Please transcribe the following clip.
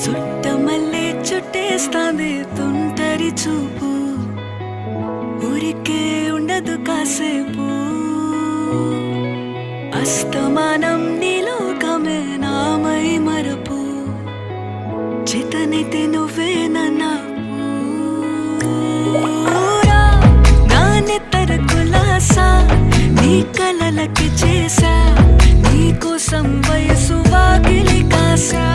చుట్టమల్లే చుట్టేస్తాంది తుంటరి చూపు, ఊరికే ఉండదు కాసేపు. అస్తమానం నీలోకమే నామై మరపు, చేతనైతే నువ్వే నాన్నెత్తర కులాసా నీ కలలకి చేసా, నీ కోసం వయసు వాకిలి కాసా.